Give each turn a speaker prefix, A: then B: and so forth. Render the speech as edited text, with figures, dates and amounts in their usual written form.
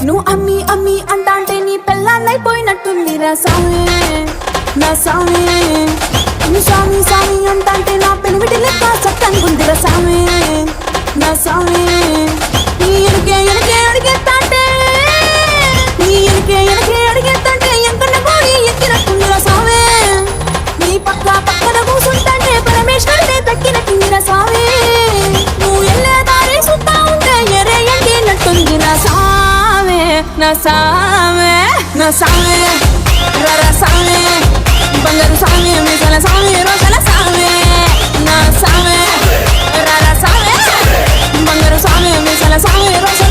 A: నువ్వు అమ్మి అమ్మి అంటాంటే నీ పెళ్ళాన్నైపోయినట్టుంది రా సామి నా సామి. నువ్వు సామి సామి అంటాంటే నా పెనిమిటి లెక్క చక్కనుకుంది రా సామి నా సామి. నీ ఎనకే ఎనకే అడిగేస్తాంటే నీ ఎనకే ఎనకే అడిగేస్తాంటే ఎంకన్న కోడి ఎక్కినట్టుంది రా సామి. నీ పక్కన కూసుంటాంటే పరమేశ్వరుడే దక్కినట్టుంది రా సామి. నువ్వు ఎల్లే దారి సుత్తా ఉంటే ఎరే ఎండినట్టుంది రా సామి నా సామి నా సామి రర సామి బంగారు సామి మిసల సామి రోషల సామి నా సామి రర సామి బంగారు సామి మిసల సామి రోషల